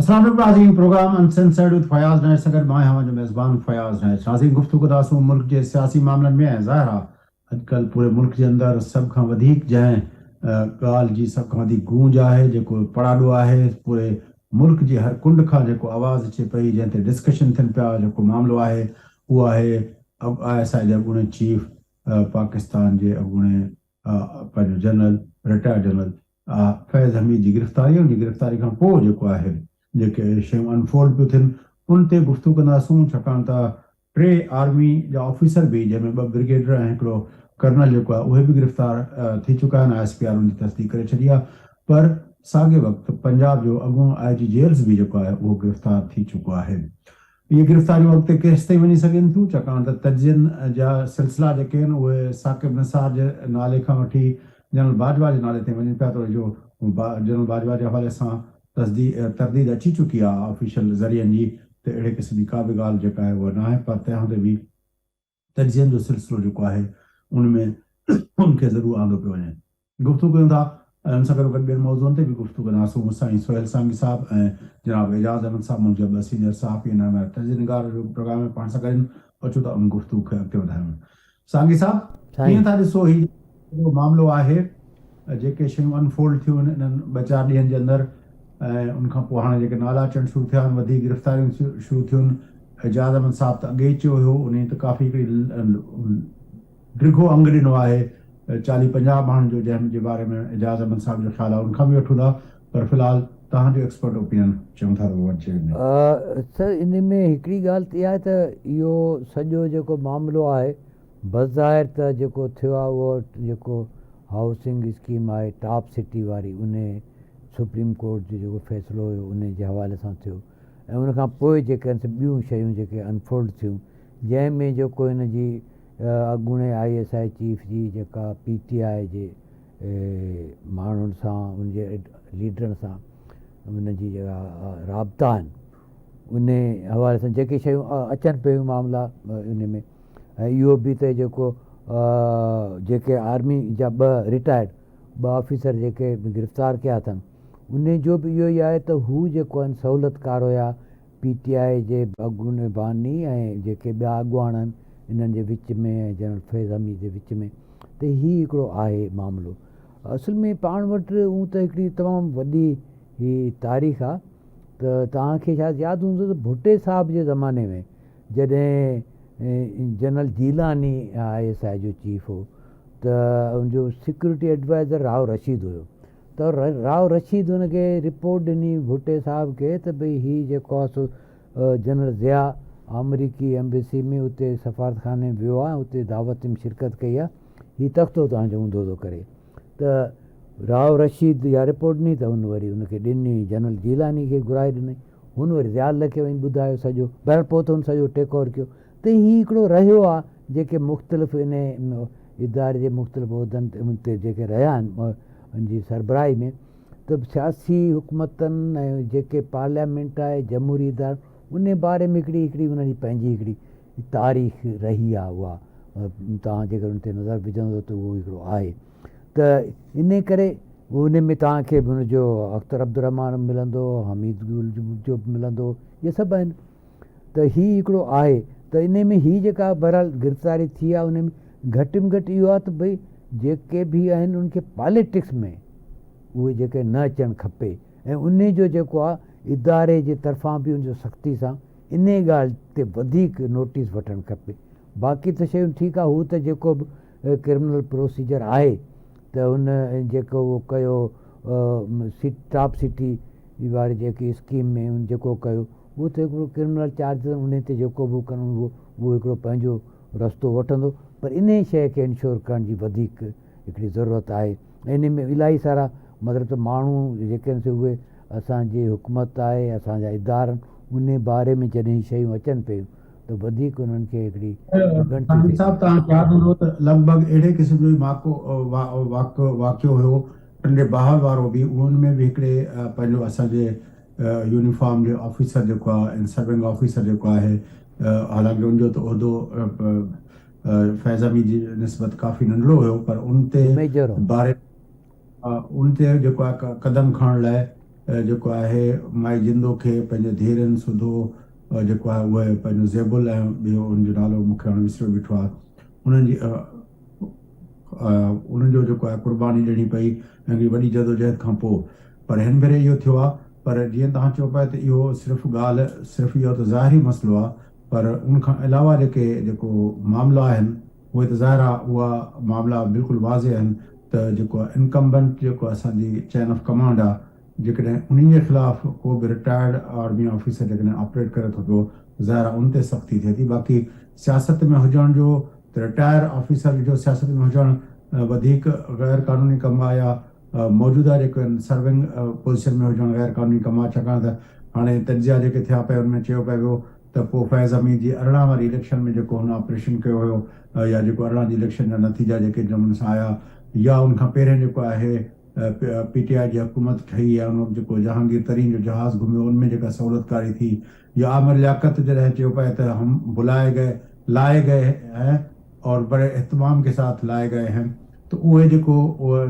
السلام علیکم ناظرین، پروگرام انسنسرڈ وتھ فیاض نائر سگر میں ہمارا میزبان فیاض نائر ناظرین گفتگو داسوں ملک کے سیاسی معاملن میں ظاہر اج کل پورے ملک کے اندر سب کا ودیک جائیں گال جی سب کا ودیک گونج ہے جو پڑاڑو ہے پورے ملک کی ہر کنڈ کا جو آواز اچے پی جنتے ڈسکشن تھن پیا جو معاملو ہے وہ ہے ISI کے اگونے چیف پاکستان کے اگونے جنرل ریٹائرڈ جنرل فیض حمید کی گرفتاری ان کی گرفتاری کا پو جو ہے जेके शयूं अनफोल्ड पियूं थियनि उन ते गुफ़्तगू कंदासूं छाकाणि त 3 आर्मी जा ऑफिसर बि जंहिंमें 2 ब्रिगेडियर ऐं हिकिड़ो कर्नल जेको आहे उहे बि गिरफ़्तार थी चुका आहिनि ISPR उन जी तस्दीक करे छॾी आहे पर साॻे वक़्तु पंजाब जो अॻूणो IG जेल्स बि जेको आहे उहो गिरफ़्तार थी चुको आहे। इहे गिरफ़्तारियूं अॻिते केसि ताईं वञी सघनि थियूं छाकाणि त तजियनि जा सिलसिला जेके आहिनि उहे साकिब निसार जे नाले खां वठी जनरल बाजवा जे नाले ते वञनि पिया थो जो जनरल बाजवा जे हवाले सां तरदीद अची चुकी आहे ऑफिशियल ज़रियनि जी त अहिड़े क़िस्म जी का बि ॻाल्हि जेका आहे उहा न आहे पर तंहिं हूंदे बि तजियनि जो सिलसिलो जेको आहे उनमें उनखे ज़रूरु आंदो पियो वञे। गुफ़्तगू कयूं था उन सां गॾु ॿियनि मौज़ूअनि ते बि गुफ़्तगू कंदासूं साईं सोहेल सांगी साहब ऐं जनाब एजाज़ अहमद साहब मुंहिंजा 2 सीनियर सहाफ़ी आहिनि तजनिगार जो प्रोग्राम में पाण सां गॾु अचूं था उन गुफ़्तगू खे अॻिते वधायूं। सांगी साहब कीअं था ॾिसो हीउ मामिलो आहे जेके शयूं अनफोल्ड थियूं इन्हनि 2-4 ॾींहंनि जे अंदरि ऐं उनखां पोइ हाणे जेके नाला अचणु शुरू थिया आहिनि वधीक गिरफ़्तारियूं शुरू थियूं एजाज़ अहमद साहब त अॻे चयो हुयो उन त काफ़ी हिकिड़ी डिघो अंग ॾिनो आहे 40-50 माण्हुनि जो जंहिंजे बारे में एजाज़ अहमद साहब जो ख़्यालु आहे उनखां बि वठूं था पर फ़िलहाल तव्हांजो एक्सपर्ट ओपिनियन चऊं था त अचे सर इन में हिकिड़ी ॻाल्हि त इहा आहे त इहो सॼो जेको मामिलो आहे बज़ाहिर त जेको थियो आहे उहो जेको हाउसिंग स्कीम आहे टॉप सिटी वारी उन सुप्रीम कोर्ट जो जेको फ़ैसिलो हुयो उन जे हवाले सां थियो ऐं उनखां पोइ जेके ॿियूं शयूं जेके अनफोल्ड थियूं जंहिंमें जेको हिन जी अॻूणे ISI चीफ जी जेका PTI जे माण्हुनि सां उनजे लीडरनि सां उन जी जेका राब्ता आहिनि उन हवाले सां जेके शयूं अचनि पियूं मामला उन में ऐं इहो बि त जेको जेके आर्मी जा 2 रिटायर्ड 2 ऑफिसर जेके गिरफ़्तार कया अथनि उन जो बि इहो ई आहे त हू जेको आहिनि सहूलियतकार हुया PTI जे अॻूणे बानी ऐं जेके ॿिया अॻुवान आहिनि इन्हनि जे विच में ऐं जनरल फैज़ हमीद जे विच में त हीउ हिकिड़ो आहे मामिलो। असुल में पाण वटि हूं त हिकिड़ी तमामु वॾी ही तारीख़ आहे त तव्हांखे शायदि यादि हूंदो त भुट्टे साहब जे ज़माने में जॾहिं जनरल जीलानी ISI जो चीफ हो त उनजो सिक्योरिटी एडवाइज़र राव रशीद हुयो त राव रशीद हुनखे रिपोर्ट ॾिनी भुट्टे साहब खे त भई हीउ जेको आहे सो जनरल ज़िया अमरीकी एम्बेसी में उते सफ़ारतखाने वियो आहे उते दावत में शिरकत कई आहे हीउ तख़्तो तव्हांजो हूंदो थो करे त राव रशीद इहा रिपोर्ट ॾिनी त हुन वरी उनखे ॾिनी जनरल जीलानी खे घुराए ॾिनई हुन वरी ज़ियाल खे वञी ॿुधायो सॼो बहर पोइ त हुन सॼो टेक ओवर कयो त हीउ हिकिड़ो रहियो आहे जेके मुख़्तलिफ़ इन इदारे जे मुख़्तलिफ़ उहिदनि ते जेके रहिया आहिनि जी सरबराही में त सियासी हुकूमतनि ऐं जेके पार्लियामेंट आहे जमहूरी इदारा उन बारे में हिकिड़ी उन जी पंहिंजी हिकिड़ी तारीख़ रही आहे उहा तव्हां जेकर उन ते नज़र विझंदो त उहो हिकिड़ो आहे त इन करे उन में तव्हांखे बि हुनजो अख्तर अब्दुर्रहमान मिलंदो हमीद गुल जो बि मिलंदो इहे सभु आहिनि त हीउ हिकिड़ो आहे त इन में हीअ जेका बहरहाल गिरफ़्तारी थी आहे उन में घटि में घटि इहो आहे त भई जेके बि आहिनि उनखे पॉलिटिक्स में उहे जेके न अचणु खपे ऐं उन जो जेको आहे इदारे जे तरफ़ां बि उनजो सख़्ती सां इन ॻाल्हि ते वधीक नोटिस वठणु खपे। बाक़ी त शयूं ठीकु आहे हू त जेको बि क्रिमिनल प्रोसीजर आहे त उन जेको उहो कयो टॉप सिटी वारी जेकी स्कीम में उन जेको कयो उहो त हिकिड़ो क्रिमिनल चार्ज उन ते जेको बि करणो उहो हिकिड़ो पंहिंजो रस्तो वठंदो पर इन शइ खे इंश्योर करण जी वधीक हिकिड़ी ज़रूरत आहे। इन में इलाही सारा मतिलबु त माण्हू जेके आहिनि उहे असांजी हुकूमत आहे असांजा इदारा उन बारे में जॾहिं शयूं अचनि पियूं त वधीक उन्हनि खे हिकिड़ी साहब तव्हांखे यादि हूंदो त लॻभॻि अहिड़े क़िस्म जो वाक़ियो हुयो टंडे बहाल वारो बि उन में बि हिकिड़े पंहिंजो असांजे यूनिफॉर्म जो ऑफिसर जेको आहे ऐं सर्विंग ऑफिसर जेको आहे हालांकि उनजो त उहिदो फैज़ हमीद जी निस्बत काफ़ी नंढड़ो हुयो पर उन ते बारे उन ते जेको आहे क़दम खणण लाइ जेको आहे माई जिंदो खे पंहिंजे धीरनि सुधो जेको आहे उहे पंहिंजो ज़ेबुल ऐं ॿियो उनजो नालो मूंखे हाणे विसरियो बीठो आहे, उन्हनि जी उन्हनि जो जेको आहे कुर्बानी ॾियणी पई ऐं वॾी जदोजहद खां पोइ। पर हिन भेरे इहो थियो आहे। पर जीअं तव्हां चओ पिया त इहो सिर्फ़ु ॻाल्हि सिर्फ़ु इहो त ज़ाहिरी मसइलो आहे, पर उनखां अलावा जेको मामला आहिनि उहे त ज़ाहिर आहे उहा मामला बिल्कुलु वाज़े आहिनि त जेको आहे इनकम्बेंट जेको असांजी चेन ऑफ कमांड आहे, जेकॾहिं उन्ही जे ख़िलाफ़ु को बि रिटायर्ड आर्मी ऑफिसर जेकॾहिं ऑपरेट करे थो पियो, ज़ाहिर आहे उन ते सख़्ती थिए थी। बाक़ी सियासत में हुजण जो त रिटायर ऑफिसर जो सियासत में हुजणु वधीक गैर कानूनी कमु आहे, या मौजूदा जेके आहिनि सर्विंग पोज़ीशन में हुजणु गैर कानूनी कमु आहे। छाकाणि त हाणे तजिया जेके थिया पिया उनमें चयो पिया वियो त पोइ फैज़ हमीद जी 18 वारी इलेक्शन में जेको हुन ऑपरेशन कयो हुयो, या जेको 18 जी इलेक्शन जा नतीजा जेके नमूने सां आया, या उनखां पहिरियों जेको आहे PTI जी हुकूमत ठही आहे, उन जेको जहांगीर तरीन जो जहाज़ घुमियो उनमें जेका सहूलियतकारी थी, या आमिर लियाकत जॾहिं चयो पिया त हम लाए गए हैं और बड़े एहतमाम के साथ लाए गए हैं, तो उहे जेको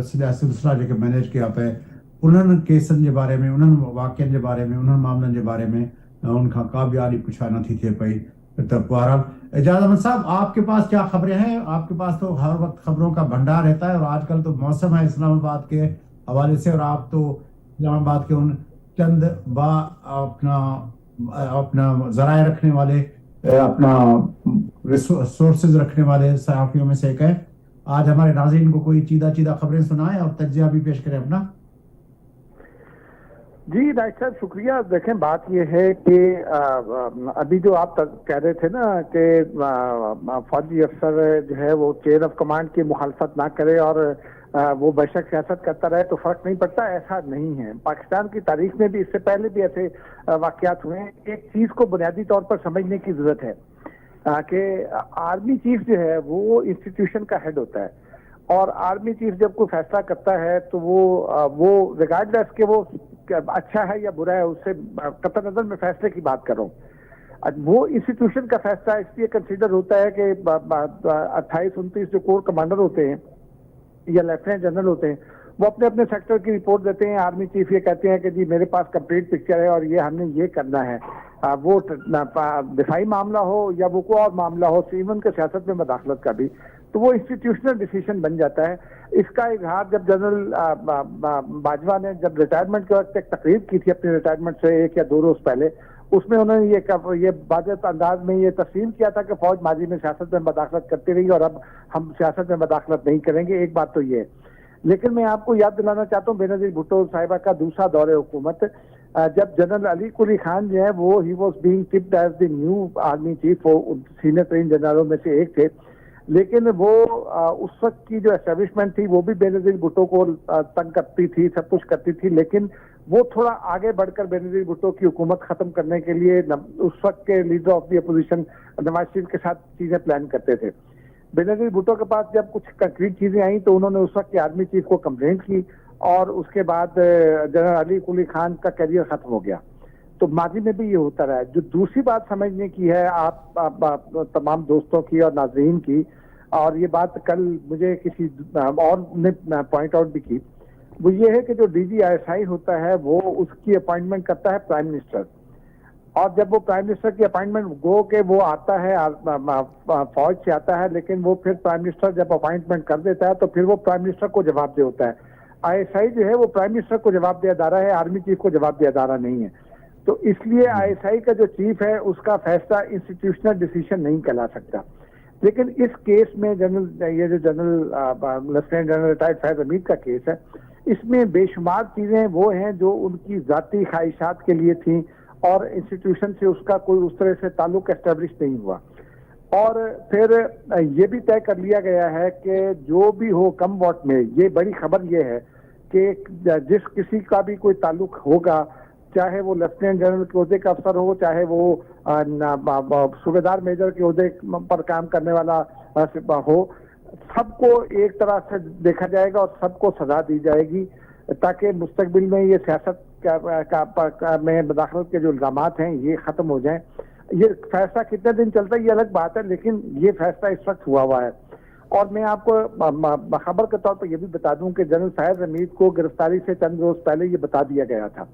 सिलसिला जेके मैनेज कया पिया उन्हनि केसनि जे बारे में, उन्हनि वाक़ियनि जे बारे में, उन्हनि मामलनि जे बारे में उनखां का बि आड़ी पुछा नथी थिए पई। तो बहरहाल एजाज अहमद साहब, आपके पास क्या खबरें हैं? आपके पास तो हर वक्त खबरों का भंडार रहता है, और आजकल तो मौसम है इस्लामाबाद के हवाले से, और आप तो इस्लामाबाद के उन चंद अपना जराए रखने वाले, अपना सोर्सेज रखने वाले सहाफियों में से एक है। आज हमारे नाज़रीन को कोई चीदा खबरें सुनाएं और तज्जिया भी पेश करें अपना। जी राइट साहब, शुक्रिया। देखें, बात यह है कि अभी जो आप कह रहे थे ना कि फौजी अफसर जो है वो चेन ऑफ कमांड की मुखालफत ना करे और वो बेशक सियासत करता रहे तो फर्क नहीं पड़ता, ऐसा नहीं है। पाकिस्तान की तारीख में भी इससे पहले भी ऐसे वाकयात हुए हैं। एक चीज को बुनियादी तौर पर समझने की जरूरत है कि आर्मी चीफ जो है वो इंस्टीट्यूशन का हेड होता है, और आर्मी चीफ जब कोई फैसला करता है तो वो रिगार्डलेस के वो अच्छा है या बुरा है, उससे कतई नजर में फैसले की बात कर रहा हूँ। वो इंस्टीट्यूशन का फैसला इसलिए कंसीडर होता है कि 28-29 जो कोर कमांडर होते हैं या लेफ्टिनेंट जनरल होते हैं, वो अपने अपने सेक्टर की रिपोर्ट देते हैं। आर्मी चीफ ये कहते हैं कि जी मेरे पास कंप्लीट पिक्चर है और ये हमने ये करना है। वो दिफाई मामला हो या वो कोई और मामला हो, इवन के सियासत में मदाखलत का भी, तो वो इंस्टीट्यूशनल डिसीजन बन जाता है। इसका इजहार जब जनरल बाजवा ने जब रिटायरमेंट के वक्त एक तकरीर की थी अपने रिटायरमेंट से 1 या 2 रोज पहले, उसमें उन्होंने ये वाज़ेह अंदाज में ये तस्लीम किया था कि फौज माजी में सियासत में मदाखलत करती रही और अब हम सियासत में मदाखलत नहीं करेंगे। एक बात तो ये है, लेकिन मैं आपको याद दिलाना चाहता हूँ बेनज़ीर भुट्टो साहिबा का दूसरा दौरे हुकूमत, जब जनरल अली कुली खान जो है वो ही was being tipped as the new army chief, वो सीनियर तरीन जनरलों में से एक थे, लेकिन वो उस वक्त की जो एस्टेब्लिशमेंट थी वो भी बेनज़ीर भुट्टो को तंग करती थी, सब कुछ करती थी, लेकिन वो थोड़ा आगे बढ़कर बेनज़ीर भुट्टो की हुकूमत खत्म करने के लिए उस वक्त के leader of the opposition Nawaz Sharif के साथ चीजें प्लान करते थे। बेनज़ीर भुट्टो के पास जब कुछ कंक्रीट चीजें आई तो उन्होंने उस वक्त के आर्मी चीफ को कंप्लेंट की, और उसके बाद जनरल अली कुली खान का करियर खत्म हो गया। तो माजी में भी ये होता रहा है। जो दूसरी बात समझने की है आप तमाम दोस्तों की और नाजरीन की, और ये बात कल मुझे किसी और ने पॉइंट आउट भी की, वो ये है कि जो DGISI होता है वो उसकी अपॉइंटमेंट करता है प्राइम मिनिस्टर, और जब वो प्राइम मिनिस्टर की अपॉइंटमेंट गो के वो आता है फौज से आता है, लेकिन वो फिर प्राइम मिनिस्टर जब अपॉइंटमेंट कर देता है तो फिर वो प्राइम मिनिस्टर को जवाब दे होता है। ISI जो है वो प्राइम मिनिस्टर को जवाब दे अदारा है, आर्मी चीफ को जवाब दे अदारा नहीं है। तो इसलिए ISI का जो चीफ है उसका फैसला इंस्टीट्यूशनल डिसीजन नहीं कहला सकता। लेकिन इस केस में ये जो general lieutenant general retired Faiz Hamid का केस है, इसमें बेशुमार चीजें वो हैं जो उनकी जाती ख्वाहिशात के लिए थी, और इंस्टीट्यूशन से उसका कोई उस तरह से ताल्लुक एस्टेब्लिश नहीं हुआ। और फिर ये भी तय कर लिया गया है कि जो भी हो कम वोट में, ये बड़ी खबर ये है कि जिस किसी का भी कोई ताल्लुक होगा, चाहे वो लेफ्टिनेंट जनरल के ओहदे का अफसर हो, चाहे वो सूबेदार मेजर के ओहदे पर काम करने वाला हो, सबको एक तरह से देखा जाएगा और सबको सजा दी जाएगी, ताकि मुस्तकबिल में ये सियासत में मदाखलत के जो इल्जामात हैं ये खत्म हो जाएं। ये फैसला कितने दिन चलता है ये अलग बात है, लेकिन ये फैसला इस वक्त हुआ है। और मैं आपको खबर के तौर पर यह भी बता दूं कि जनरल फैज हमीद को गिरफ्तारी से चंद रोज पहले ये बता दिया गया था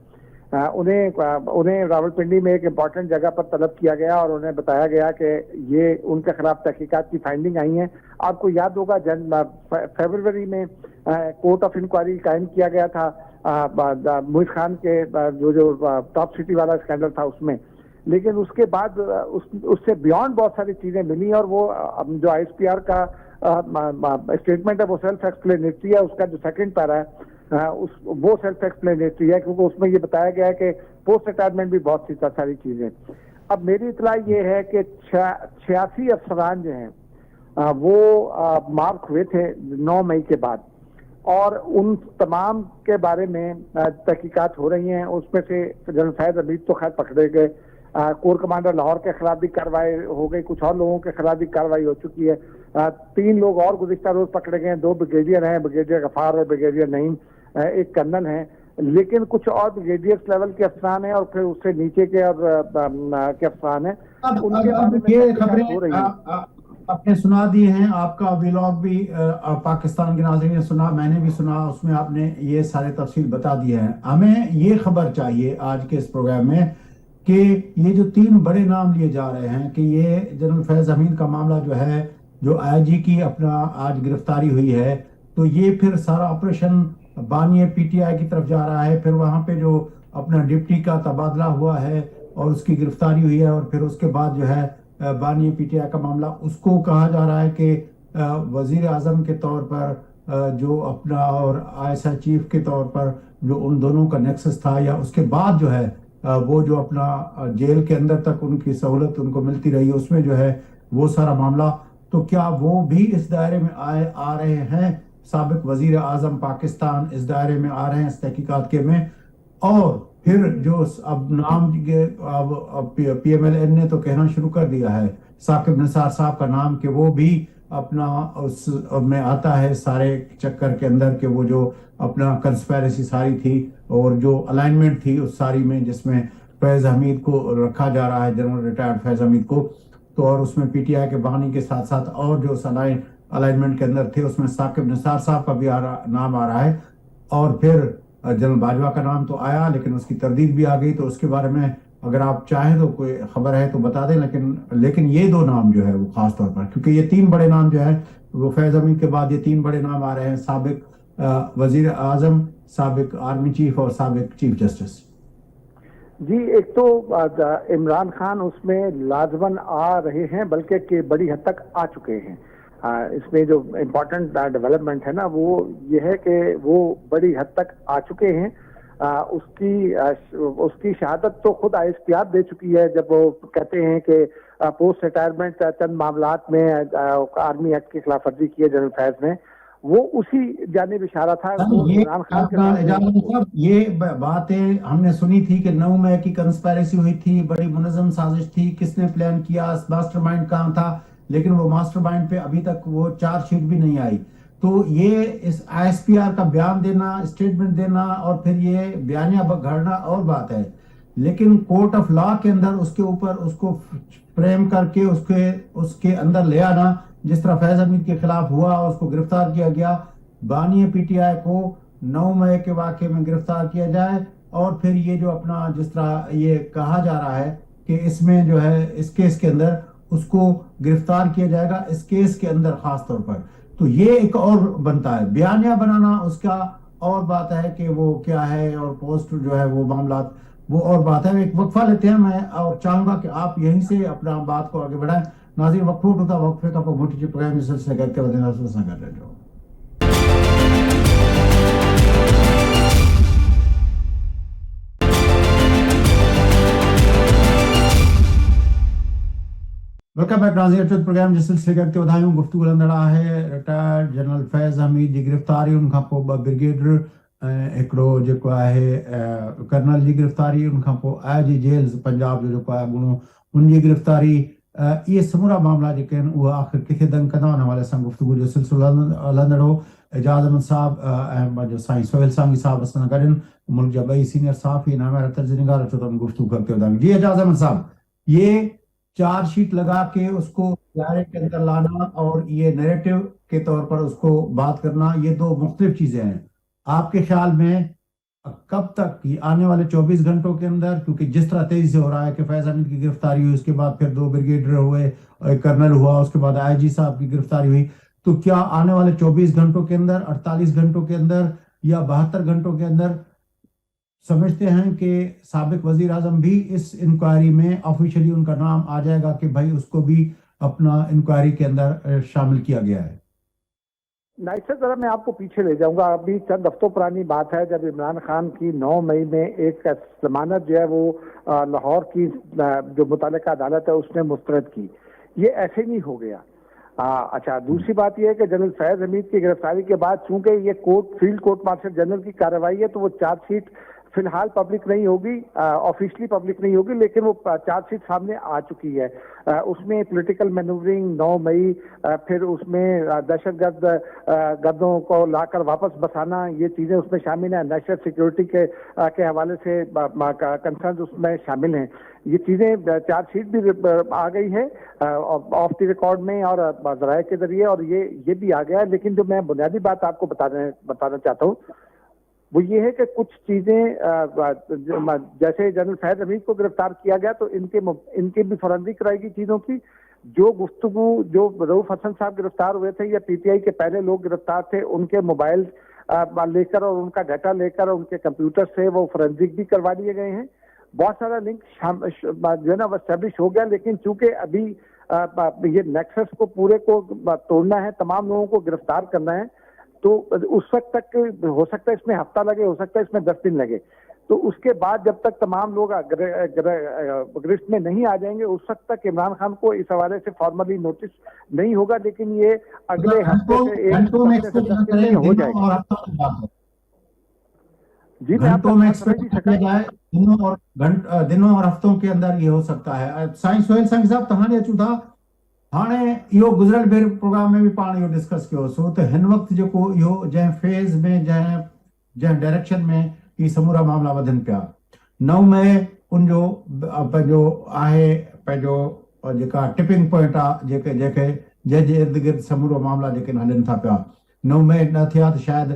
انہیں راولپنڈی میں ایک امپورٹنٹ جگہ پر طلب کیا گیا اور انہیں بتایا گیا کہ یہ ان کے خلاف تحقیقات کی فائنڈنگ آئی ہیں. آپ کو یاد ہوگا فیبروری میں کورٹ آف انکوائری قائم کیا گیا تھا محیط خان کے جو ٹاپ سٹی والا اسکینڈل تھا اس میں, لیکن اس کے بعد اس سے بیونڈ بہت ساری چیزیں ملی, اور وہ جو آئی ایس پی آر کا اسٹیٹمنٹ ہے وہ سیلف ایکسپلینیٹری ہے. اس کا جو سیکنڈ پیرا ہے وہ سیلف ایکسپلینیٹری ہے, کیونکہ اس میں یہ بتایا گیا ہے کہ پوسٹ ریٹائرمنٹ بھی بہت سی ساری چیزیں. اب میری اطلاع یہ ہے کہ 86 افسران جو ہیں وہ مارک ہوئے تھے 9 مئی کے بعد, اور ان تمام کے بارے میں تحقیقات ہو رہی ہیں. اس میں سے جنرل فیض حمید تو خیر پکڑے گئے, کور کمانڈر لاہور کے خلاف بھی کارروائی ہو گئی, کچھ اور لوگوں کے خلاف بھی کارروائی ہو چکی ہے. 3 لوگ اور گزشتہ روز پکڑے گئے, 2 بریگیڈیئر ہیں, بریگیڈیئر غفار اور بریگیڈیئر نعیم, ایک کرنل ہیں, لیکن کچھ اور بریگیڈیئر لیول کے افسران ہیں اور پھر اس سے نیچے کے کے افسران ہیں. ان کے بارے میں یہ خبریں ہو رہی ہیں. آپ نے سنا دی ہیں, آپ کا ویلاگ بھی پاکستان کے ناظرین نے سنا, میں نے بھی سنا, اس میں آپ نے یہ سارے تفصیل بتا دیے ہیں. ہمیں یہ خبر چاہیے آج کے اس پروگرام میں کہ یہ جو 3 بڑے نام لیے جا رہے ہیں کہ یہ جنرل فیض حمید کا معاملہ جو ہے, جو آئی جی کی اپنا آج گرفتاری ہوئی ہے, تو یہ پھر سارا آپریشن بانی پی ٹی آئی کی طرف جا رہا ہے. پھر وہاں پہ جو اپنا ڈپٹی کا تبادلہ ہوا ہے اور اس کی گرفتاری ہوئی ہے, اور پھر اس کے بعد جو ہے بانی پی ٹی آئی کا معاملہ, اس کو کہا جا رہا ہے کہ وزیر اعظم کے طور پر جو اپنا اور آئی ایس آئی چیف کے طور پر جو ان دونوں کا نیکسس تھا, یا اس کے بعد جو ہے وہ جو اپنا جیل کے اندر تک ان کی سہولت ان کو ملتی رہی, اس میں جو ہے وہ سارا معاملہ, تو کیا وہ بھی اس دائرے میں آ رہے ہیں؟ سابق وزیر اعظم پاکستان اس دائرے میں آ رہے ہیں اس تحقیقات کے میں. اور پھر جو اب نام پی ایم ایل این نے تو کہنا شروع کر دیا ہے ثاقب نثار صاحب کا نام, کہ وہ بھی اپنا اس میں آتا ہے سارے چکر کے اندر, کہ وہ جو اپنا کنسپیریسی ساری تھی اور جو الائنمنٹ تھی اس ساری میں, جس میں فیض حمید کو رکھا جا رہا ہے, جنرل ریٹائرڈ فیض حمید کو, تو اور اس میں پی ٹی آئی کے بانی کے ساتھ ساتھ اور جو الائنمنٹ کے اندر تھے اس میں ثاقب نثار صاحب کا بھی نام آ رہا ہے. اور پھر جنرل باجوہ کا نام تو آیا لیکن اس کی تردید بھی آ گئی, تو اس کے بارے میں اگر آپ چاہیں تو کوئی خبر ہے تو بتا دیں. لیکن یہ 2 نام جو ہے وہ خاص طور پر, کیونکہ یہ 3 بڑے نام جو ہے وہ فیض حمید کے بعد یہ 3 بڑے نام آ رہے ہیں, سابق وزیر اعظم, سابق آرمی چیف اور سابق چیف جسٹس. جی, ایک تو عمران خان اس میں لازماً آ رہے ہیں, بلکہ کہ بڑی حد تک آ چکے ہیں. اس میں جو امپورٹنٹ ڈیولپمنٹ ہے نا وہ یہ ہے کہ وہ بڑی حد تک آ چکے ہیں. اس کی شہادت تو خود آئی ایس پی آر دے چکی ہے, جب وہ کہتے ہیں کہ پوسٹ ریٹائرمنٹ چند معاملات میں آرمی ایکٹ کی خلاف ورزی کی ہے جنرل فیض نے, وہ اسی جانب اشارہ تھا. عمران خان کے یہ باتیں ہم نے سنی تھی کہ 9 مئی کی کنسپیریسی ہوئی تھی, بڑی منظم سازش تھی, کس نے پلان کیا, ماسٹر مائنڈ کہاں تھا, لیکن وہ ماسٹر مائنڈ پہ ابھی تک وہ چارج شیٹ بھی نہیں آئی. تو یہ اس آئی ایس پی آر کا بیان دینا, اسٹیٹمنٹ دینا اور پھر یہ بیانیہ گھڑنا اور بات ہے, لیکن کورٹ آف لا کے اندر اس کے اوپر اس کو فریم کر کے اس کے اندر لے آنا, جس طرح فیض حمید کے خلاف ہوا, اس کو گرفتار کیا گیا, بانی پی ٹی آئی کو 9 مئی کے واقعے میں گرفتار کیا جائے, اور پھر یہ جو اپنا جس طرح یہ کہا جا رہا ہے کہ اس میں جو ہے اس کیس کے اندر اس کو گرفتار کیا جائے گا اس کیس کے اندر خاص طور پر, تو یہ ایک اور بنتا ہے. بیانیہ بنانا اس کا اور بات ہے کہ وہ کیا ہے, اور پوسٹ جو ہے وہ معاملات وہ اور بات ہے. ایک وقفہ لیتے ہیں, میں اور چاہوں گا کہ آپ یہیں سے اپنا بات کو آگے بڑھائیں. ناظرین, وقفے کا موٹی پروگرام میں سلسلہ کرتے ہوئے کر رہے جو ویلکم بیک. ناظرین, پروگرام جس سلسلے کرتے ودھائیوں گفتگو لندڑا ہے ریٹائرڈ جنرل فیض حمید جی گرفتاری, ان کا پو بریگیڈر ایکڑو جو ہے کرنل جی گرفتاری, ان کا پو آئی جی جیلز پنجاب جو ہے گنو ان جی گرفتاری, یہ سمورا معاملہ جو کہ وہ آخر کتنے دنگ کدا ان حوالے سے گفتگو جو سلسلہ لندڑو. اعجاز احمد صاحب, جو سائیں سہیل سانگی صاحب اسنا کرن, ملک جا بئی سینئر صحافی نامہ طرز نگار چوتھا گفتگو کرتے ودھائیں. جی اعجاز احمد صاحب, یہ چارج شیٹ لگا کے اس کو دائرے کے اندر لانا اور یہ نیریٹو کے طور پر اس کو بات کرنا, یہ 2 مختلف چیزیں ہیں. آپ کے خیال میں कब तक, कि आने वाले 24 घंटों के अंदर, क्योंकि जिस तरह तेजी से हो रहा है कि फैज हमीद की गिरफ्तारी हुई, उसके बाद फिर 2 ब्रिगेडियर हुए, एक कर्नल हुआ, उसके बाद आईजी साहब की गिरफ्तारी हुई, तो क्या आने वाले 24 घंटों के अंदर, 48 घंटों के अंदर या 72 घंटों के अंदर समझते हैं कि साबिक वजीर आजम भी इस इंक्वायरी में ऑफिशियली उनका नाम आ जाएगा कि भाई उसको भी अपना इंक्वायरी के अंदर शामिल किया गया है? नाइट सर, जरा मैं आपको पीछे ले जाऊंगा। अभी चंद हफ्तों पुरानी बात है जब इमरान खान की 9 मई में एक जमानत जो है वो लाहौर की जो मुतल्लिका अदालत है उसने मुस्तरद की। ये ऐसे नहीं हो गया। अच्छा, दूसरी बात यह है कि जनरल फैज हमीद की गिरफ्तारी के बाद चूंकि ये फील्ड कोर्ट मार्शल जनरल की कार्रवाई है, तो वो चार्जशीट फिलहाल पब्लिक नहीं होगी, ऑफिशियली पब्लिक नहीं होगी, लेकिन वो चार्जशीट सामने आ चुकी है। उसमें पॉलिटिकल मैनूवरिंग 9 मई, फिर उसमें दहशतगर्द गर्दों को लाकर वापस बसाना, ये चीजें उसमें शामिल हैं। नेशनल सिक्योरिटी के हवाले से कंसर्न उसमें शामिल हैं। ये चीजें चार्जशीट भी आ गई है ऑफ द रिकॉर्ड में और जराये के जरिए, और ये भी आ गया है। लेकिन जो मैं बुनियादी बात आपको बताना चाहता हूँ वो ये है कि कुछ चीजें जैसे जनरल फैज हमीद को गिरफ्तार किया गया तो इनके भी फॉरेंसिक कराएगी चीजों की। जो गुफ्तगू जो रऊफ हसन साहब गिरफ्तार हुए थे या पीटीआई के पहले लोग गिरफ्तार थे, उनके मोबाइल लेकर और उनका डाटा लेकर उनके कंप्यूटर से वो फॉरेंसिक भी करवा लिए गए हैं। बहुत सारा लिंक जो है ना एस्टेब्लिश हो गया, लेकिन चूंकि अभी ये नेक्सस को पूरे को तोड़ना है, तमाम लोगों को गिरफ्तार करना है, तो उस वक्त तक हो सकता है इसमें हफ्ता लगे, हो सकता है इसमें 10 दिन लगे। तो उसके बाद जब तक तमाम लोग गिरफ्त में नहीं आ जाएंगे, उस वक्त तक इमरान खान को इस हवाले से फॉर्मली नोटिस नहीं होगा। लेकिन ये अगले हफ्ते से एक हफ्ते में हो जाएगा। जी, मैं आपको दिनों और हफ्तों के अंदर ये हो सकता है। साईं सोहेल संघ साहब तव्हां अचूं था हाणे इहो गुज़िरियल भेरे प्रोग्राम में भी पाण इहो डिस्कस कयोसीं, त हिन वक़्तु जेको इहो जंहिं फेज़ में जंहिं डायरेक्शन में ही समूरा मामला वधनि पिया, 9 मई उनजो पंहिंजो आहे, पंहिंजो जेका टिपिंग पॉइंट आहे, जंहिंजे इर्द गिर्द समूरो मामला जेके हलनि था पिया। 9 मई न थिया त शायदि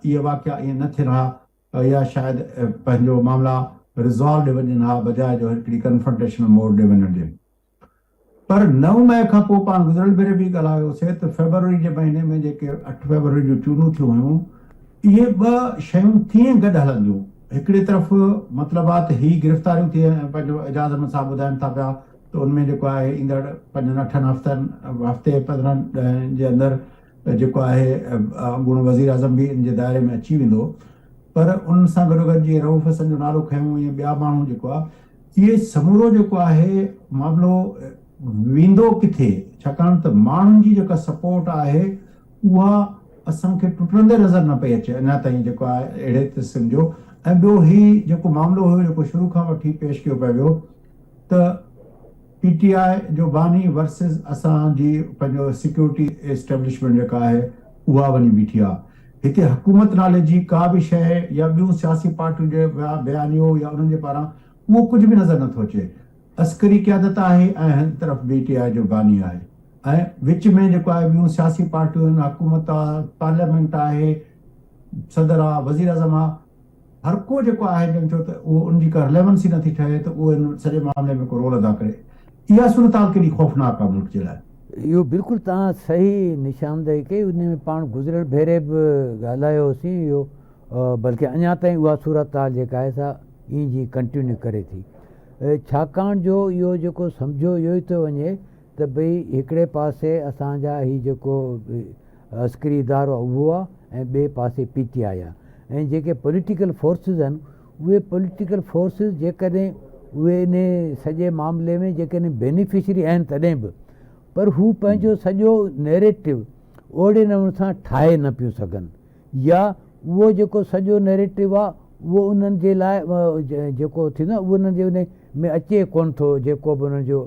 इहे वाक़िया ईअं न थियनि हा, या शायदि पंहिंजो मामला रिज़ॉल्व वञनि हा, बजाए जो हिकिड़ी कन्फ्रंटेशन मोड ॾे वञण जे। पर 9 मई खां पोइ पाण गुज़िरियल भेरे बि ॻाल्हायोसीं त फरवरी जे महीने में जेके 8 फरवरी जो चूंडूं थियूं हुयूं, इहे 2 शयूं कीअं गॾु हलंदियूं। हिकिड़ी तरफ़ मतिलबु आहे त ही गिरफ़्तारियूं थी, पंहिंजो एजाज़ अहमद साहब ॿुधाइनि था पिया त उनमें जेको आहे ईंदड़ 5-8 हफ़्ते 15 ॾींहं जे अंदरि जेको आहे अॻूणो वज़ीर आज़म भी इन जे दायरे में अची वेंदो। पर उन सां गॾोगॾु जीअं रऊफ़ हसन जो नालो खयूं, इहे ॿिया माण्हू जेको आहे, इहे समूरो जेको आहे मामिलो वेंदो किथे, छाकाणि त माण्हुनि जी जेका सपोर्ट आहे उहा असांखे टुटंदे नज़र न पई अचे अञा ताईं, जेको आहे अहिड़े क़िस्म जो। ऐं ॿियो ही जेको मामिलो हुयो, जेको शुरू खां वठी पेश कयो पियो वियो, त पीटीआई जो बानी वर्सिस असांजी पंहिंजो सिक्योरिटी एस्टेब्लिशमेंट जेका आहे उहा वञी बीठी आहे। हिते हुकूमत नाले जी का बि शइ या ॿियूं सियासी पार्टियुनि जे बयानियो या उन्हनि जे पारां उहो कुझु बि नज़र नथो अचे। अस्करी क़यादत आहे ऐं हिन तरफ़ पीटीआई जो बानी आहे, ऐं विच में जेको आहे ॿियूं सियासी पार्टियूं आहिनि, हुकूमत आहे, पार्लियामेंट आहे, सदर आहे, वज़ीर आज़म आहे, हर को जेको आहे जंहिंजो त उहो उनजी का रिलेवेंसी नथी ठहे त उहो इन सॼे मामले में को रोल अदा करे। इहा सूरत केॾी ख़ौफ़नाक आहे मुल्क जे लाइ। इहो बिल्कुलु तव्हां सही निशानदेही कई। उन में पाण गुज़िरियल भेरे बि ॻाल्हायोसीं इहो, बल्कि अञा ताईं उहा सूरत हाल जेका आहे सा ईअं जी कंटिन्यू करे थी। छाकाणि जो इहो जेको सम्झो इहो ई थो वञे त भई हिकिड़े पासे असांजा ही जेको अस्करी इदारो आहे उहो आहे, ऐं ॿिए पासे पीटीआई आहे, ऐं जेके पॉलिटिकल फोर्सिस आहिनि उहे पॉलिटिकल फोर्सिस जेकॾहिं उहे इन सॼे मामले में जेकॾहिं बेनिफिशरी आहिनि तॾहिं बि, पर हू पंहिंजो सॼो नैरेटिव ओहिड़े नमूने सां ठाहे न पियूं सघनि, या उहो जेको सॼो नैरेटिव आहे उहो उन्हनि जे लाइ जेको थींदो आहे उहो उन्हनि जे उन में अचे कोन थो, जेको बि उन्हनि जो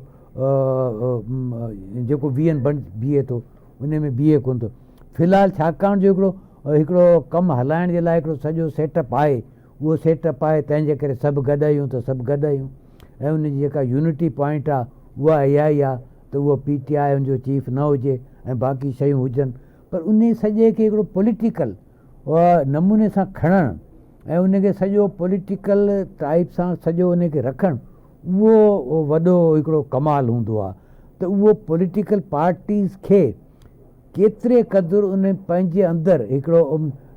जेको बीहे थो उन में बीहे कोन थो फ़िलहालु। छाकाणि जो हिकिड़ो कमु हलाइण जे लाइ हिकिड़ो सॼो सेटअप आहे, उहो सेटअप आहे, तंहिंजे करे सभु गॾु आहियूं त सभु गॾु आहियूं, ऐं उनजी जेका यूनिटी पॉइंट आहे उहा इहा ई आहे त उहो पीटीआई उनजो चीफ न हुजे ऐं बाक़ी शयूं हुजनि। पर उन सॼे खे हिकिड़ो पॉलिटिकल नमूने सां खणणु ऐं उनखे सॼो पॉलिटिकल टाइप सां सॼो उनखे रखणु उहो वॾो हिकिड़ो कमाल हूंदो आहे। त उहो पॉलिटिकल पार्टीज़ खे केतिरे क़दुरु उन पंहिंजे अंदरि हिकिड़ो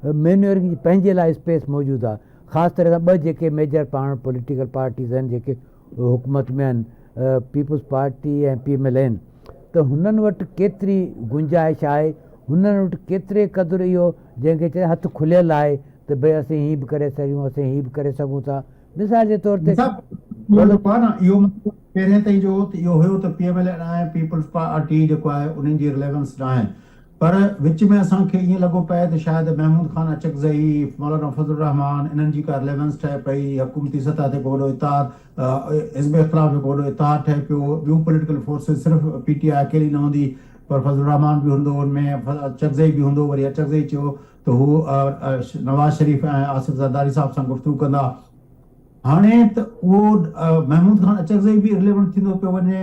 मैन्यूरिंग पंहिंजे लाइ स्पेस मौजूदु आहे। ख़ासि तरह सां ॿ जेके मेजर पाण पॉलिटिकल पार्टीज़ आहिनि जेके हुकूमत में आहिनि, पीपल्स पार्टी ऐं PMLN, त हुननि वटि केतिरी गुंजाइश आहे, हुननि वटि केतिरे क़दुरु इहो जंहिंखे चए हथु खुलियल आहे त भई असीं हीअ बि करे सघूं, असीं हीअ बि करे सघूं था। मिसाल जे तौर ते इहो पहिरें ताईं जो इहो हुयो त PMLN ऐं पीपल्स पार्टी जेको आहे उन्हनि जी रिलेवेंस न आहे, पर विच में असांखे ईअं लॻो पए त शायदि महमूद खान अचकज़ई, मौलाना फज़लुर रहमान, इन्हनि जी का रिलेवेंस ठहे पई, हुकूमती सतह ते को वॾो इतिहाद, हिज़्ब इख़्तिलाफ़ जो को वॾो इतिहाद ठहे पियो, ॿियूं पॉलिटिकल फोर्सिस सिर्फ़ु PTI अकेली न हूंदी पर फज़लुर रहमान बि हूंदो हुनमें, अचकज़ई बि हूंदो। वरी अचकज़ई चयो त हू नवाज़ शरीफ़ ऐं आसिफ़ ज़रदारी साहब सां गुफ़्तगू कंदा। हाणे त उहो महमूद खान अचकज़ई बि रिलेवेंट थींदो पियो वञे,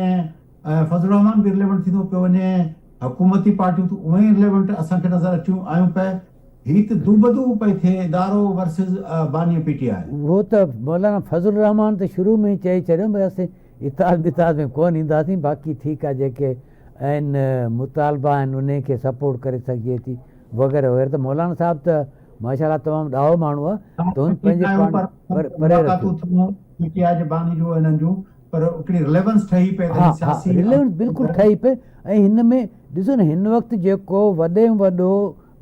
फज़लुर रहमान बि रिलेवेंट थींदो पियो वञे, हुकूमती पार्टियूं त उहे ई रिलेवेंट असांखे नज़र अचूं आयूं पिए। हीअ त दूबदू पई थिए इदारो वर्सिस बानी PTI। उहो त मौलाना फज़लुर रहमान त शुरू में ई चई छॾियो भई असीं इतिहाद बिताद में कोन ईंदासीं, बाक़ी ठीकु आहे जेके आहिनि मुतालबा आहिनि उन खे सपोर्ट करे सघिजे थी वग़ैरह वग़ैरह। त मौलाना साहब त माशाल्लाह तमामु ॾाहो माण्हू आहे, त हुन पंहिंजे परे PTI जे बानी जो इन्हनि जूं पर हिकिड़ी रिलेवेंस ठही पए। हा, रिलेवेंस बिल्कुलु ठही पए। ऐं हिन में ॾिसो न, हिन वक़्तु जेको वॾे में वॾो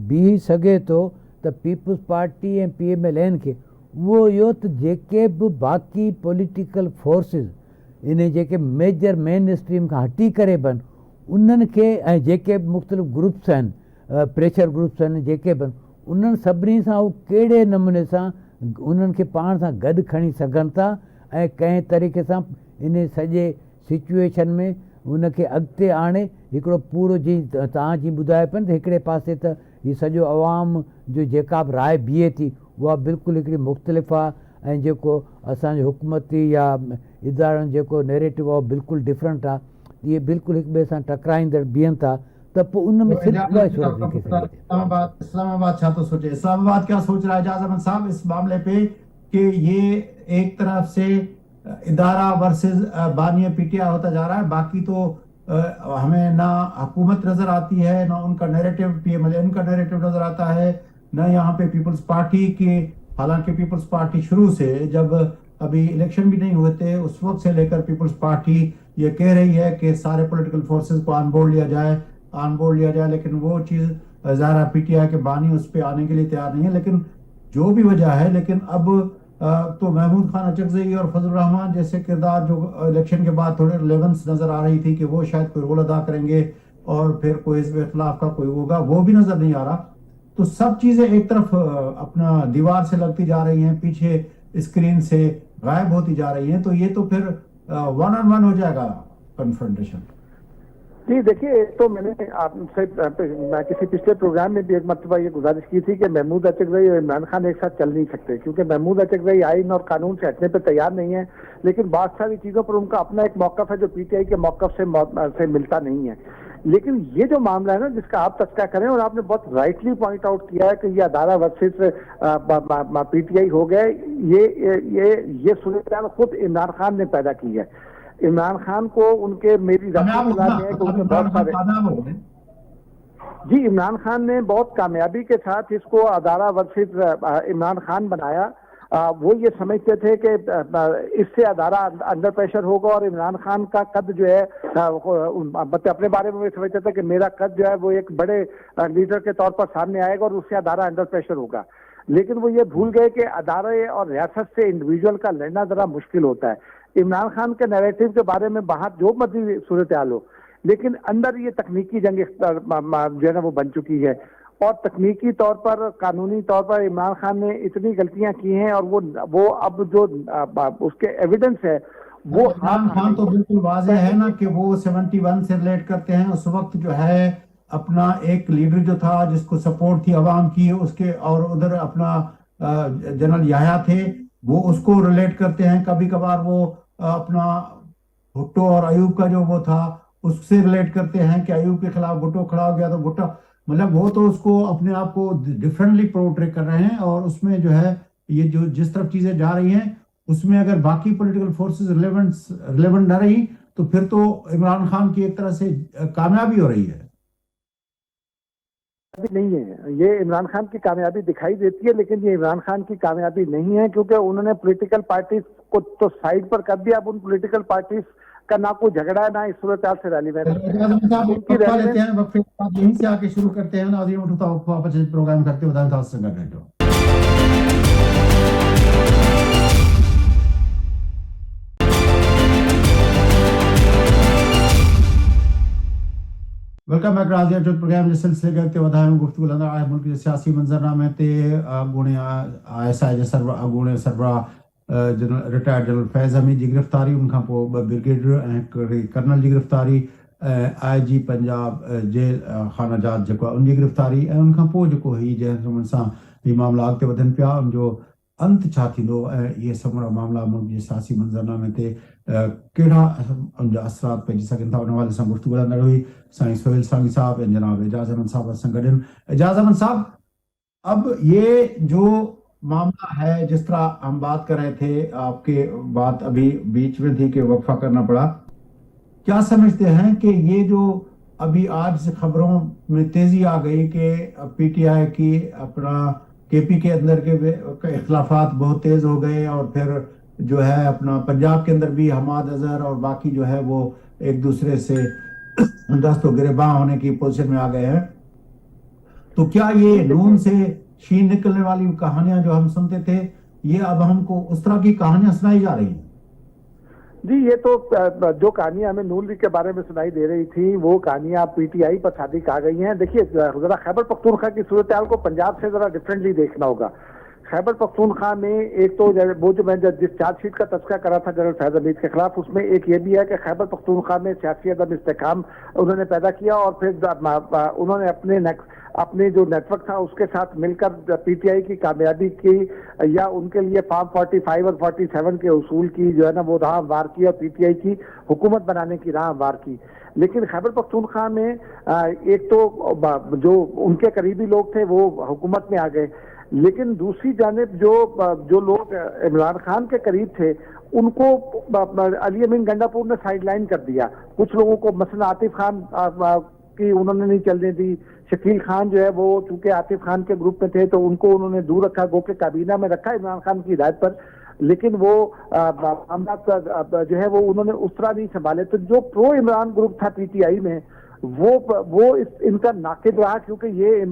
बीह सघे थो त पीपल्स पार्टी ऐं PMLN खे, उहो इहो त जेके बि बाक़ी पॉलिटिकल फोर्सिस इन जेके मेजर मेन स्ट्रीम खां हटी करे बि आहिनि उन्हनि खे, ऐं जेके बि मुख़्तलिफ़ ग्रुप्स आहिनि, प्रेशर ग्रुप्स आहिनि जेके बि, उन्हनि सभिनी सां उहे कहिड़े नमूने सां उन्हनि खे पाण सां गॾु खणी सघनि था ऐं कंहिं तरीक़े सां इन सॼे सिचुएशन में उनखे अॻिते आणे हिकिड़ो पूरो जीअं तव्हां जीअं ॿुधाए पिया त हिकिड़े पासे त हीउ सॼो अवाम जो जेका बि राय बीहे थी उहा बिल्कुलु हिकिड़ी मुख़्तलिफ़ आहे, ऐं जेको असांजो हुकूमती या इदारनि जेको नैरेटिव आहे बिल्कुलु डिफरेंट आहे। इहे बिल्कुलु हिक ॿिए सां टकराईंदड़ बीहनि था, त पोइ उन में इस्लामाबाद छा थो सोचे, इस्लामाबाद क्या सोच रहा है एजाज अहमद साहब इस मामले पे कि ये एक तरफ से इदारा वर्सेस बानी PTI होता जा रहा है, बाकी तो हमें ना हुकूमत नजर आती है, ना उनका नैरेटिव PMLN का नैरेटिव नजर आता है, ना यहाँ पे पीपल्स पार्टी के। हालांकि पीपल्स पार्टी शुरू से, जब अभी इलेक्शन भी नहीं हुए थे उस वक्त से लेकर पीपल्स पार्टी ये कह रही है कि सारे पॉलिटिकल फोर्सेस को ऑन बोर्ड लिया जाए, लेकिन वो चीज़ ज़ाहिर PTI के बानी उस पर आने के लिए तैयार नहीं है। लेकिन जो भी वजह है, लेकिन अब तो महमूद खान अचकज़ई और फजलुर रहमान जैसे किरदार जो इलेक्शन के बाद थोड़े रिलेवेंस नज़र आ रही थी कि वो शायद कोई रोल अदा करेंगे और फिर कोई हिज़्ब इख्तिलाफ का कोई होगा, वो भी नज़र नहीं आ रहा। तो सब चीज़ें एक तरफ अपना दीवार से लगती जा रही हैं, पीछे स्क्रीन से गायब होती जा रही हैं, तो ये तो फिर 1-on-1 हो जाएगा कन्फ्रंटेशन। जी देखिए, तो मैंने आपसे मैं किसी पिछले प्रोग्राम में भी एक मरतबा ये गुजारिश की थी कि महमूद अचकज़ई और इमरान खान एक साथ चल नहीं सकते, क्योंकि महमूद अचकज़ई आइन और कानून से हटने पर तैयार नहीं है, लेकिन बहुत सारी चीज़ों पर उनका अपना एक मौक़िफ़ है जो PTI के मौक़िफ़ से मिलता नहीं है। लेकिन ये जो मामला है ना जिसका आप तस्करा करें, और आपने बहुत राइटली पॉइंट आउट किया है कि ये अदारा वर्सेस PTI हो गए, ये सूरत खुद इमरान खान ने पैदा की है। इमरान खान को उनके मेरी है कि उनके बहुत सारे जी इमरान खान ने बहुत कामयाबी के साथ इसको अदारा वर्सेस इमरान खान बनाया। वो ये समझते थे कि इससे अदारा अंडर प्रेशर होगा और इमरान खान का कद जो है अपने बारे में समझते थे कि मेरा कद जो है वो एक बड़े लीडर के तौर पर सामने आएगा और उससे अदारा अंडर प्रेशर होगा। लेकिन वो ये भूल गए कि अदारे और रियासत से इंडिविजुअल का लड़ना ज़रा मुश्किल होता है। इमरान खान के नैरेटिव के बारे में बाहर जो मर्जी सूरत हाल हो, लेकिन अंदर ये तकनीकी जंग जो है ना वो बन चुकी है, और तकनीकी तौर पर, कानूनी तौर पर इमरान खान ने इतनी गलतियां की हैं, और वो अब जो उसके एविडेंस है वो इमरान खान तो बिल्कुल वाज़ेह है ना कि वो 71 से रिलेट करते हैं। उस वक्त जो है अपना एक लीडर जो था जिसको सपोर्ट थी अवाम की उसके, और उधर अपना जनरल याह्या थे, वो उसको रिलेट करते हैं। कभी कभार वो अपना भुट्टो और अयूब का जो वो था उससे रिलेट करते हैं कि अयूब के खिलाफ भुट्टो खड़ा हो गया तो भुट्टो, मतलब वो तो उसको अपने आप को डिफरेंटली पोर्ट्रे कर रहे हैं, और उसमें जो है یہ جو جس طرف چیزیں جا رہی ہیں اس میں اگر باقی پولیٹیکل فورسز ریلیونٹ نہ رہی تو پھر تو عمران خان کی ایک طرح سے کامیابی ہو رہی ہے. نہیں ہے یہ عمران خان کی کامیابی دکھائی دیتی ہے، لیکن یہ عمران خان کی کامیابی نہیں ہے، کیونکہ انہوں نے پولیٹیکل پارٹیز کو تو سائڈ پر کر دیا. اب ان پولیٹیکل پارٹیز کا نہ کوئی جھگڑا ہے، نہ اس صورتحال سے ریلیونٹ لیتے ہیں وقفے کے بعد یہیں سے آ کے شروع کرتے ہیں. ناظرین اٹھتا واپس پروگرام کرتے ہوئے سنگھ. ویلکم بیک راجیہ جو پروگرام جس سلسلے کرتے ودائیں گفتگو لندر آئے ملک کے سیاسی منظرنامے تے گونے ایس آئی جے سربراہ گونے سربراہ ریٹائرڈ جنرل فیض حمید جی گرفتاری ان کا پو بریگیڈیئر کرنل جی گرفتاری آئی جی پنجاب جیل خانہ جات جو ان کی گرفتاری ان کا پو جو ہی جن سے یہ معاملہ اگتے ودن پیا ان جو انت چھا تھیندو یہ سمورا معاملہ ملک کے سیاسی منظرنامے تے کیڑا ان جو اثرات پہ سکن تھا ان والے سے گفتگو لندر ہوئی. سائیں سہیل سانگی صاحب جناب اعجاز احمد صاحب سنگھن. اعجاز احمد صاحب اب یہ جو معاملہ ہے جس طرح ہم بات کر رہے تھے آپ کے بات ابھی بیچ میں تھی کہ وقفہ کرنا پڑا، کیا سمجھتے ہیں کہ یہ جو ابھی آج سے خبروں میں تیزی آ گئی کہ پی ٹی آئی کی اپنا کے پی کے اندر کے اختلافات بہت تیز ہو گئے اور پھر جو ہے اپنا پنجاب کے اندر بھی حماد اظہر اور باقی جو ہے وہ ایک دوسرے سے دست و گریباں ہونے کی پوزیشن میں آ گئے ہیں، تو کیا یہ نون سے شین نکلنے والی کہانیاں جو ہم سنتے تھے یہ اب ہم کو اس طرح کی کہانیاں سنائی جا رہی ہیں؟ جی یہ تو جو کہانیاں ہمیں نون لیگ کے بارے میں سنائی دے رہی تھی وہ کہانیاں پی ٹی آئی پر صادق آ گئی ہیں. دیکھیے ذرا خیبر پختونخوا کی صورتحال کو پنجاب سے ذرا ڈفرینٹلی دیکھنا ہوگا. خیبر پختونخوا میں ایک تو وہ جو میں جس چارج شیٹ کا تذکرہ کرا تھا جنرل فیض حمید کے خلاف، اس میں ایک یہ بھی ہے کہ خیبر پختونخوا میں سیاسی عدم استحکام انہوں نے پیدا کیا اور پھر انہوں نے اپنے جو نیٹ ورک تھا اس کے ساتھ مل کر پی ٹی آئی کی کامیابی کی یا ان کے لیے فارم 45 اور 47 کے اصول کی جو ہے نا وہ راہ ہموار کی اور پی ٹی آئی کی حکومت بنانے کی راہ ہموار کی. لیکن خیبر پختونخوا میں ایک تو جو ان کے قریبی لوگ تھے وہ حکومت میں آ گئے، لیکن دوسری جانب جو لوگ عمران خان کے قریب تھے ان کو علی امین گنڈا پور نے سائیڈ لائن کر دیا. کچھ لوگوں کو مثلا عاطف خان کی انہوں نے نہیں چلنے دی، شکیل خان جو ہے وہ چونکہ عاطف خان کے گروپ میں تھے تو ان کو انہوں نے دور رکھا، گو کہ کابینہ میں رکھا عمران خان کی ہدایت پر، لیکن وہ معاملات جو ہے وہ انہوں نے اس طرح نہیں سنبھالے. تو جو پرو عمران گروپ تھا پی ٹی آئی میں وہ ان کا ناقد رہا، کیونکہ یہ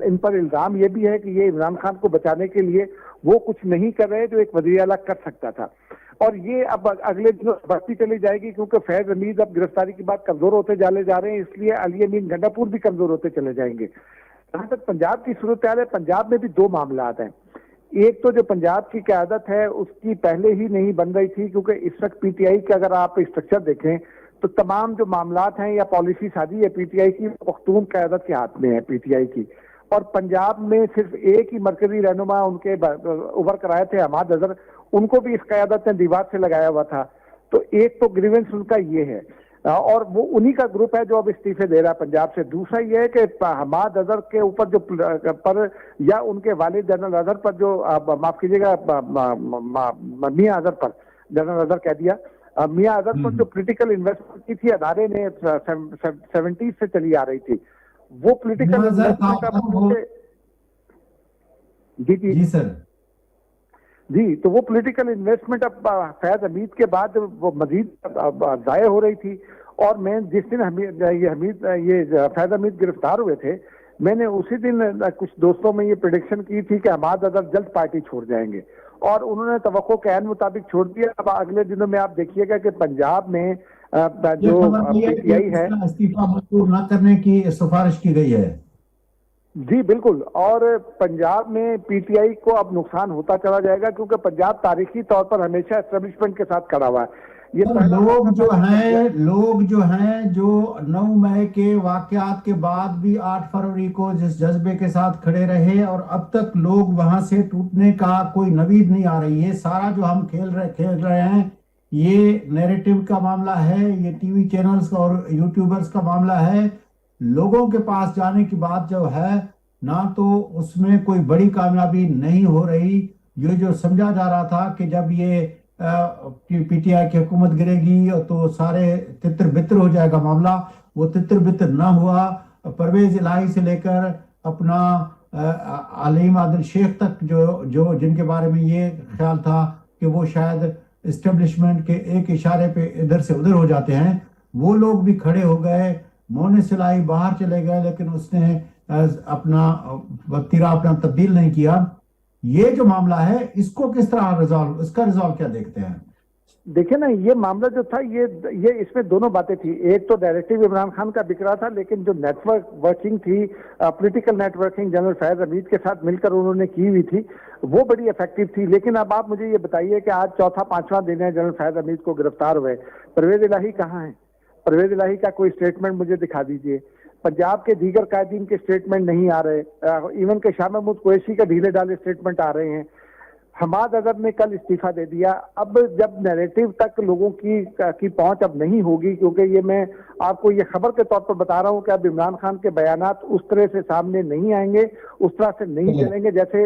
ان پر الزام یہ بھی ہے کہ یہ عمران خان کو بچانے کے لیے وہ کچھ نہیں کر رہے جو ایک وزیر اعلیٰ کر سکتا تھا. اور یہ اب اگلے دنوں بڑھتی چلی جائے گی کیونکہ فیض حمید اب گرفتاری کے بعد کمزور ہوتے جا رہے ہیں، اس لیے علی امین گنڈا پور بھی کمزور ہوتے چلے جائیں گے. جہاں تک پنجاب کی صورتحال ہے، پنجاب میں بھی دو معاملات ہیں. ایک تو جو پنجاب کی قیادت ہے اس کی پہلے ہی نہیں بن رہی تھی، کیونکہ اس وقت پی ٹی آئی کا اگر آپ اسٹرکچر دیکھیں تو تمام جو معاملات ہیں یا پالیسی سازی ہے پی ٹی آئی کی پختون قیادت کے ہاتھ میں ہے پی ٹی آئی کی. اور پنجاب میں صرف ایک ہی مرکزی رہنما ان کے ابھر کر آئے تھے حماد اظہر، ان کو بھی اس قیادت نے دیوار سے لگایا ہوا تھا. تو ایک تو گریونس ان کا یہ ہے اور وہ انہی کا گروپ ہے جو اب استعفے دے رہا ہے پنجاب سے. دوسرا یہ ہے کہ حماد اظہر کے اوپر جو پر یا ان کے والد جنرل اظہر پر جو معاف کیجیے گا میاں اظہر پر، جنرل اظہر کہہ دیا، میاں اظہر پر جو پولیٹیکل انویسٹمنٹ کی تھی ادارے نے 70s سے چلی آ رحی تھی، وہ پولیٹیکل جی تو وہ پولیٹیکل انویسٹمنٹ اب فیض حمید کے بعد وہ مزید ضائع ہو رہی تھی. اور میں جس دن فیض حمید گرفتار ہوئے تھے میں نے اسی دن کچھ دوستوں میں یہ پریڈکشن کی تھی کہ حماد اظہر جلد پارٹی چھوڑ جائیں گے اور انہوں نے توقع کے عین مطابق چھوڑ دیا. اب اگلے دنوں میں آپ دیکھیے گا کہ پنجاب میں جو پی ٹی آئی ہے استعفیٰ منظور نہ کرنے کی سفارش کی گئی ہے. جی بالکل، اور پنجاب میں پی ٹی آئی کو اب نقصان ہوتا چلا جائے گا کیونکہ پنجاب تاریخی طور پر ہمیشہ اسٹیبلشمنٹ کے ساتھ کھڑا ہوا ہے. لوگ جو ہیں جو 9 مئی کے واقعات کے بعد بھی 8 فروری کو جس جذبے کے ساتھ کھڑے رہے اور اب تک لوگ وہاں سے ٹوٹنے کا کوئی نوید نہیں آ رہی ہے. سارا جو ہم کھیل رہے ہیں یہ نیریٹو کا معاملہ ہے، یہ ٹی وی چینلز اور یوٹیوبرز کا معاملہ ہے. لوگوں کے پاس جانے کی بات جو ہے نہ تو اس میں کوئی بڑی کامیابی نہیں ہو رہی ये जो समझा जा रहा था कि जब ये पीटीआई की हुकूमत गिरेगी तो सारे तितर बितर हो जाएगा मामला, वो तितर बितर ना हुआ। परवेज इलाही से लेकर अपना अलीम आदिल शेख तक जो जिनके बारे में ये ख्याल था कि वो शायद इस्टेब्लिशमेंट के एक इशारे पे इधर से उधर हो जाते हैं, वो लोग भी खड़े हो गए। मोनिस इलाही बाहर चले गए, लेकिन उसने अपना तीरा अपना तब्दील नहीं किया। ये जो मामला है इसको किस तरह इसका रिजॉल्व क्या देखते हैं? देखिए ना, ये मामला जो था ये इसमें दोनों बातें थी। एक तो डायरेक्टिव इमरान खान का बिक रहा था, लेकिन जो नेटवर्क वर्किंग थी, political networking general Faiz Hamid के साथ मिलकर उन्होंने की हुई थी, वो बड़ी इफेक्टिव थी। लेकिन अब आप मुझे ये बताइए कि आज चौथा पांचवा दिन है जनरल फैज हमीद को गिरफ्तार हुए, परवेज इलाही कहाँ है? परवेज इलाही का कोई स्टेटमेंट मुझे दिखा दीजिए। पंजाब के दीगर कायदीन के स्टेटमेंट नहीं आ रहे, इवन के शाह महमूद कुरैशी का ढीले ढाले स्टेटमेंट आ रहे हैं। हमाद अजहर ने कल इस्तीफा दे दिया। अब जब नैरेटिव तक लोगों की पहुंच अब नहीं होगी, क्योंकि ये मैं आपको ये खबर के तौर पर बता रहा हूं कि अब इमरान खान के बयानात उस तरह से सामने नहीं आएंगे, उस तरह से नहीं चलेंगे जैसे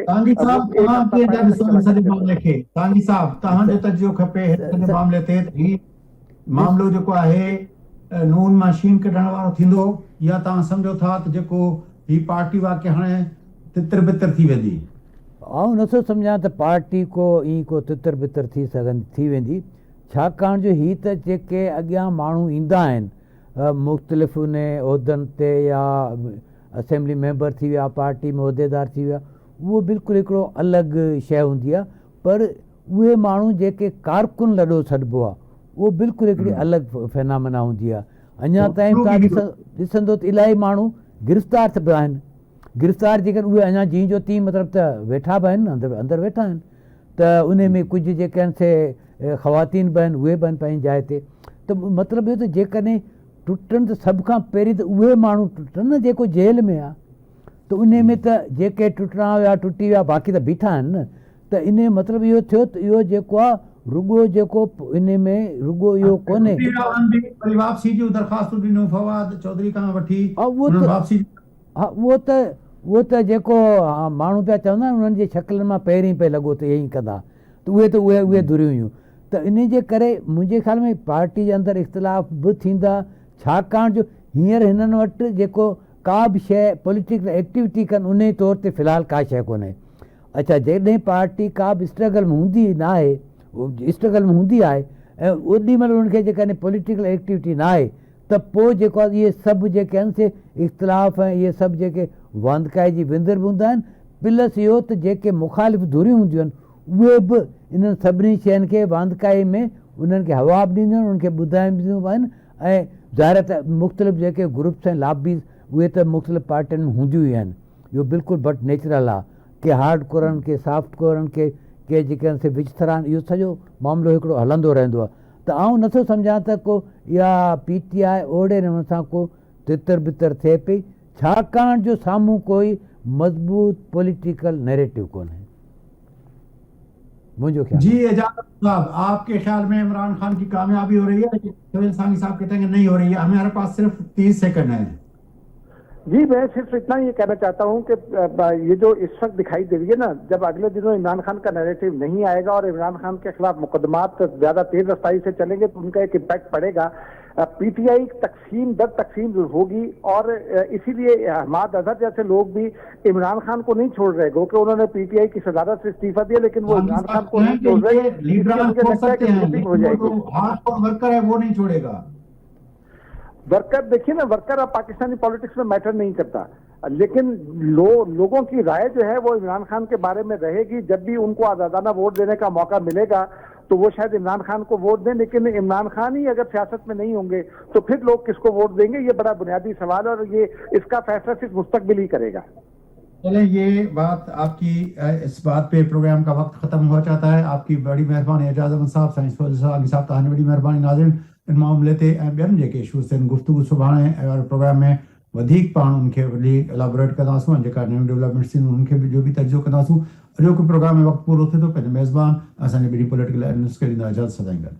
मामलो जेको आहे नून मां शीन कढण वारो थींदो, या तव्हां सम्झो था त जेको ही पार्टी वाक़ई हाणे तितर बितर थी वेंदी? आउं नथो सम्झां त पार्टी को ई को तितर बितर थी वेंदी, छाकाणि जो ही त जेके अॻियां माण्हू ईंदा आहिनि मुख़्तलिफ़ उन उहिदनि ते या असेंबली मेंबर थी विया, पार्टी में उहिदेदार थी विया, उहो बिल्कुलु हिकिड़ो अलॻि शइ हूंदी आहे। पर उहे माण्हू जेके कारकुन लॾो छॾिबो आहे, उहो बिल्कुलु हिकिड़ी अलॻि फेनामिना हूंदी आहे। अञा ताईं तव्हां ॾिसंदो त इलाही माण्हू गिरफ़्तार थिया पिया आहिनि। गिरफ़्तार जेके उहे अञा जीअं जो तीअं मतिलबु त वेठा बि आहिनि, अंदरि वेठा आहिनि। त उन में कुझु जेके आहिनि से ख़वातीन बि आहिनि, उहे बि आहिनि पंहिंजी जाइ ते। त मतिलबु इहो त जेकॾहिं टुटनि त सभ खां पहिरीं त उहे माण्हू टुटनि न जेको जेल में आहे। त उन में त जेके टुटणा हुआ टुटी विया, बाक़ी त बीठा आहिनि न। त इन जो मतिलबु इहो थियो त इहो जेको आहे रुगो जेको इन में रुगो इहो कोन्हे। हा, उहो त जेको माण्हू पिया चवंदा आहिनि उन्हनि जी शकिलनि मां पहिरीं पिए लॻो त ईअं ई कंदा, त उहे धुरियूं हुयूं। त इन जे करे मुंहिंजे ख़्याल में पार्टी जे अंदरि इख़्तिलाफ़ बि थींदा, छाकाणि जो हींअर हिननि वटि जेको का बि शइ पॉलिटिकल एक्टिविटी कनि उन तौर ते फ़िलहाल का शइ कोन्हे। अच्छा, जॾहिं पार्टी का बि स्ट्रगल में हूंदी आहे ऐं ओॾी महिल उनखे जेकॾहिं पॉलिटिकल एक्टिविटी न आहे, त पोइ जेको आहे इहे सभु जेके आहिनि से इख़्तिलाफ़ ऐं इहे सभु जेके वांदकाई जी विंदर बि हूंदा आहिनि। प्लस इहो त जेके मुख़ालिफ़ धुरियूं हूंदियूं आहिनि उहे बि इन्हनि सभिनी शयुनि खे वांदकाई में उन्हनि खे हवा बि ॾींदियूं आहिनि, उन्हनि खे ॿुधाईंदियूं आहिनि। ऐं ज़ाहिर त मुख़्तलिफ़ जेके ग्रुप्स ऐं लॉबीज़ उहे त मुख़्तलिफ़ पार्टियुनि में हूंदियूं ई आहिनि। इहो बिल्कुलु बट नेचुरल आहे के हार्ड कोरनि के सॉफ्ट कोरनि के जेके आहिनि से विचथरान, इहो सॼो मामिलो हिकिड़ो हलंदो रहंदो आहे। त आउं नथो सम्झां त को इहा पीटीआई ओड़े नमूने सां को तितर बितर थिए पई, छाकाणि जो साम्हूं कोई मज़बूत पॉलिटिकल नैरेटिव कोन्हे। मुझे ख्याल जी एजाज साहब, आपके ख्याल में इमरान खान की कामयाबी हो रही है? सोहेल सांगी साहब कहते हैं नहीं हो रही है। हमारे पास सिर्फ 30 सेकंड है। जी, मैं सिर्फ इतना ये कहना चाहता हूँ कि ये जो इस वक्त दिखाई दे रही है ना, जब अगले दिनों इमरान खान का नैरेटिव नहीं आएगा और इमरान खान के खिलाफ मुकदमात ज्यादा तेज रफ्तारी से चलेंगे तो उनका एक इम्पैक्ट पड़ेगा। पीटीआई तकसीम दर तकसीम होगी और इसीलिए हमाद अजहर जैसे लोग भी इमरान खान को नहीं छोड़ रहे, क्योंकि उन्होंने पीटीआई की सदारत से इस्तीफा दिया, लेकिन वो इमरान खान को नहीं छोड़ रहे। वर्कर है वो नहीं छोड़ेगा। वर्कर देखिए ना, वर्कर अब पाकिस्तानी पॉलिटिक्स में मैटर नहीं करता, लेकिन लोगों की राय जो है वो इमरान खान के बारे में रहेगी। जब भी उनको आज़ादाना वोट देने का मौका मिलेगा तो वो शायद इमरान खान को वोट दें, लेकिन इमरान खान ही अगर सियासत में नहीं होंगे तो फिर लोग किसको वोट देंगे? ये बड़ा बुनियादी सवाल है और ये इसका फैसला सिर्फ मुस्तकबिल ही करेगा। चले, ये बात आपकी इस बात पे प्रोग्राम का वक्त खत्म हो जाता है। आपकी बड़ी मेहरबानी एजाज अहमद साहब, साइंस साहब, तव्हांजी बड़ी मेहरबानी। नाज़रीन, इन मामले ते ऐं ॿियनि जेके इशूज़ आहिनि गुफ़्तगू सुभाणे और प्रोग्राम में वधीक पाण उनखे वॾी एलाबोरेट कंदासूं, जेका न्यू डेवलपमेंट्स आहिनि उनखे बि जो बि तर्जो कंदासूं। अॼोके प्रोग्राम में वक़्तु पूरो थिए थो। पंहिंजे मेज़बान असांजे ॿिनी पॉलिटिकल एनालिस्ट खे ॾींदा इजाज़त। सदाईं गॾु।